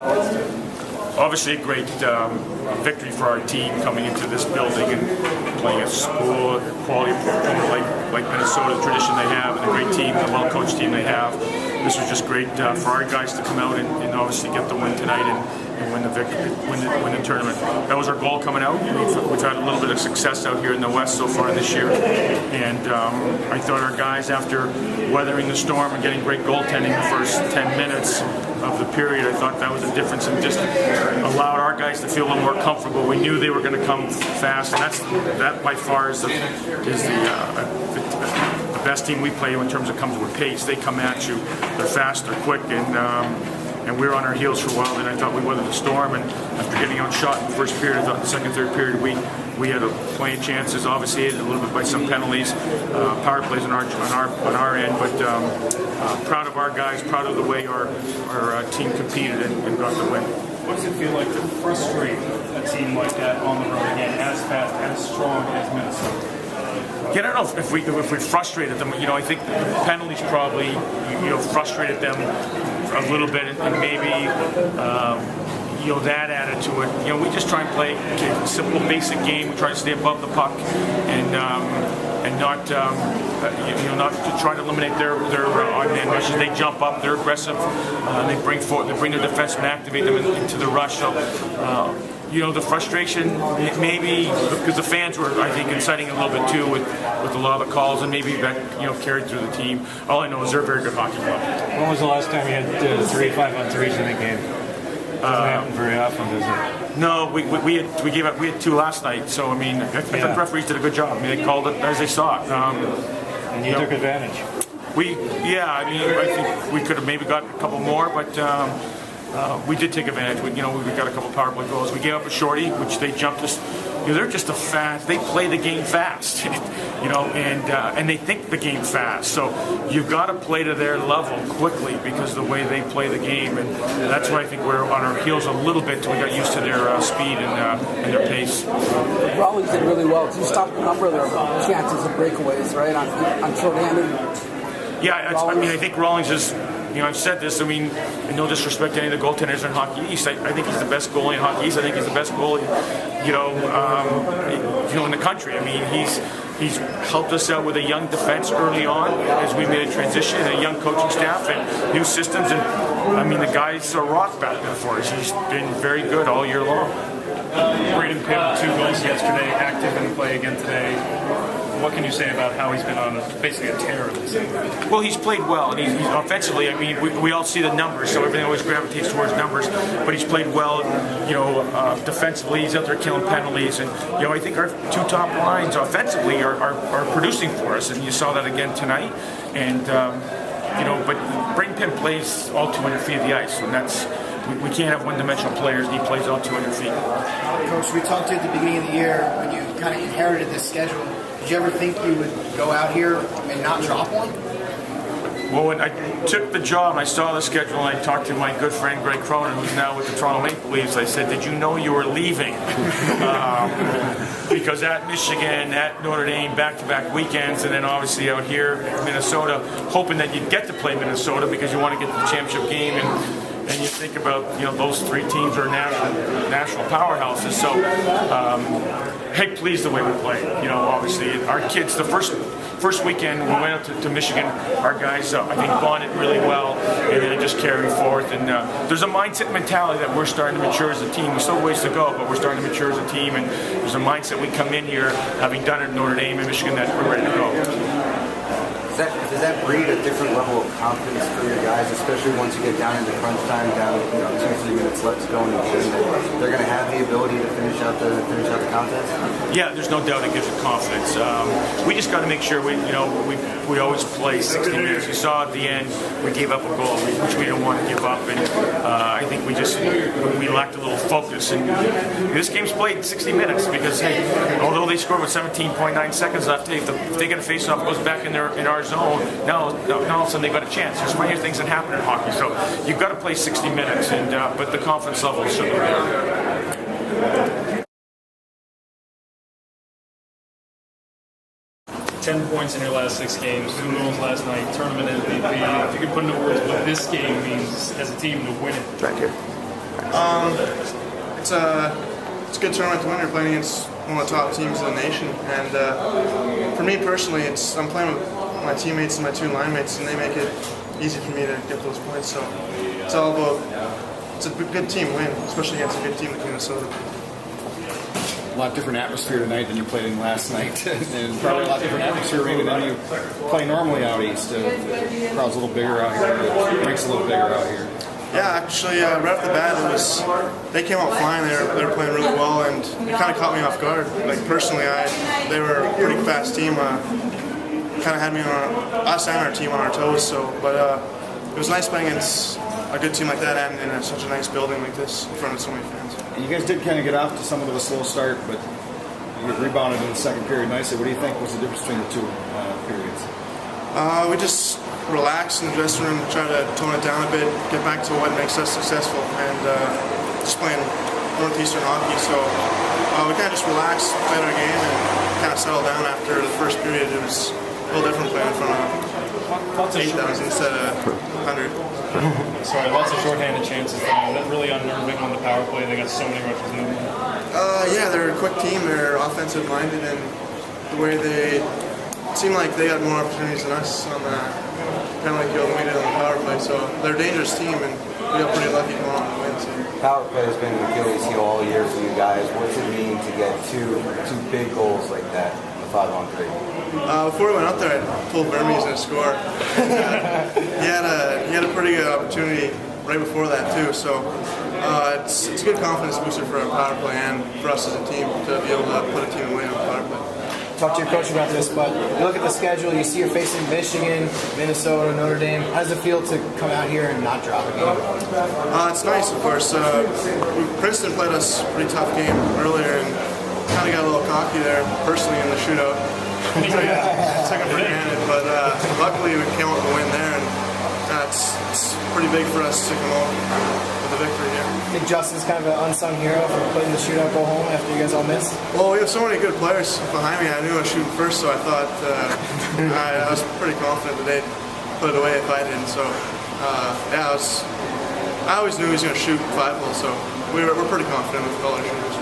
Obviously, a great victory for our team coming into this building and playing at school, quality opponent like Minnesota, the tradition they have, and a great team, a well-coached team they have. This was just great for our guys to come out and obviously get the win tonight and win the victory, win the tournament. That was our goal coming out. We've had a little bit of success out here in the West so far this year, and I thought our guys, after weathering the storm and getting great goaltending the first 10 minutes of the period, I thought that was a difference and just allowed our guys to feel a little more comfortable. We knew they were going to come fast, and that by far is the best team we play in terms of comes with pace. They come at you, they're fast, they're quick, and we were on our heels for a while. And I thought we weathered the storm, and after getting outshot in the first period, I thought in the second, third period we had plenty of chances. Obviously, aided a little bit by some penalties, power plays on our end, but proud of our guys, proud of the way our team competed and got the win. What does it feel like to frustrate a team like that on the road again, as fast, as strong as Minnesota? Yeah, I don't know if we frustrated them. I think the penalties probably frustrated them a little bit, and maybe that added to it. We just try and play a simple, basic game. We try to stay above the puck and not not to try to eliminate their on-man rushes. They jump up, they're aggressive, they bring their defensemen and activate them into the rush. So. The frustration, maybe because the fans were, I think, inciting a little bit too with a lot of the calls, and maybe that carried through the team. All I know is they're a very good hockey club. When was the last time you had 3 5-on-3s in a game? Doesn't happen very often, does it? No, we had 2 last night. So I thought the referees did a good job. They called it as they saw it. And you took advantage. I think we could have maybe got a couple more, but. We did take advantage. We got a couple power play goals. We gave up a shorty, which they jumped us. They're just they play the game fast, and they think the game fast. So you've got to play to their level quickly because of the way they play the game, and that's why I think we're on our heels a little bit till we got used to their speed and their pace. Rawlings did really well. You stopped a number of their chances of breakaways, right, on short-handed. Yeah, I think Rawlings is. I've said this. And no disrespect to any of the goaltenders in Hockey East. I think he's the best goalie in Hockey East. I think he's the best goalie, in the country. He's helped us out with a young defense early on as we made a transition, and a young coaching staff and new systems. And the guy's a rock back there for us. He's been very good all year long. Braden Pimm, 2 goals yesterday, active in play again today. What can you say about how he's been on basically a tear of this? Well, he's played well, and he's offensively. We all see the numbers, so everything always gravitates towards numbers. But he's played well, defensively. He's out there killing penalties, and I think our 2 top lines offensively are producing for us, and you saw that again tonight. And but Braden Pimm plays all 200 feet of the ice, and that's. We can't have one-dimensional players, and he plays all 200 feet. Coach, we talked to you at the beginning of the year when you kind of inherited this schedule. Did you ever think you would go out here and not drop one? Well, when I took the job and I saw the schedule and I talked to my good friend Greg Cronin, who's now with the Toronto Maple Leafs, I said, did you know you were leaving? Because at Michigan, at Notre Dame, back-to-back weekends, and then obviously out here in Minnesota, hoping that you'd get to play Minnesota because you want to get to the championship game, and you think about those 3 teams are national powerhouses. So, hey, pleased the way we play. Obviously, our kids. The first weekend we went out to Michigan, our guys I think bonded really well, and then it just carried forth. And there's a mindset, mentality that we're starting to mature as a team. We still have ways to go, but we're starting to mature as a team. And there's a mindset we come in here having done it in Notre Dame and Michigan that we're ready to go. Does that breed a different level of confidence for your guys, especially once you get down into crunch time, down 2-3 minutes left to go in the game? They're going to have the ability to finish out the contest. Yeah, there's no doubt it gives you confidence. We just got to make sure we always play 60 minutes. You saw at the end we gave up a goal, which we didn't want to give up, and I think we lacked a little focus. And this game's played 60 minutes because although they scored with 17.9 seconds left, if they get a face-off, it goes back in our zone. Now all of a sudden they've got a chance. There's plenty of things that happen in hockey, so you've got to play 60 minutes, and but the confidence level is certainly there. 10 points in your last 6 games, 2 goals last night, tournament MVP. If you could put into words what this game means as a team to win it. Thank you. It's a good tournament to win. You're playing against one of the top teams in the nation, and for me personally, I'm playing with my teammates and my two line mates, and they make it easy for me to get those points. So it's all about, it's a good team win, especially against a good team like Minnesota. A lot different atmosphere tonight than you played in last night, and probably a lot different atmosphere maybe than you play normally out east. The crowd's a little bigger out here, the rink's a little bigger out here. Yeah, actually, right off the bat, they came out flying. They were playing really well, and it kind of caught me off guard. Like personally, they were a pretty fast team. Kind of had me on us and our team on our toes. So, but it was nice playing against a good team like that, and in such a nice building like this in front of so many fans. You guys did kind of get off to somewhat of a slow start, but you rebounded in the second period nicely. What do you think was the difference between the two periods? We just relax in the dressing room, try to tone it down a bit, get back to what makes us successful, and just playing Northeastern hockey. So we kind of just relaxed, played our game, and kind of settled down after the first period. It was a little different playing in front of 8,000 instead of 100. Sorry, lots of shorthanded chances. That really unnerving on the power play. They got so many rushes moving. Yeah, they're a quick team. They're offensive minded, and the way they seem like they got more opportunities than us on the penalty kill than we did on the power play. So they're a dangerous team, and we got pretty lucky going on to win. So. Power play has been an Achilles heel all year for you guys. What's it mean to get two big goals like that in the 5-on-3? Before we went out there, I told Verme he's going to score. He had a pretty good opportunity right before that too. So it's a good confidence booster for our power play and for us as a team to be able to put a team away on the power play. Talk to your coach about this, but you look at the schedule, you see you're facing Michigan, Minnesota, Notre Dame. How does it feel to come out here and not drop a game? It's nice, of course. Princeton played us a pretty tough game earlier and kind of got a little cocky there personally in the shootout. Took it for granted, but luckily we came out with a win there, and it's pretty big for us to come out with a victory here. I think Justin's kind of an unsung hero for playing the shootout go home after you guys all missed. Well, we have so many good players behind me. I knew I was shooting first, so I thought I was pretty confident that they'd put it away if I didn't. So I always knew he was going to shoot 5-hole, so we're pretty confident with all our shooters.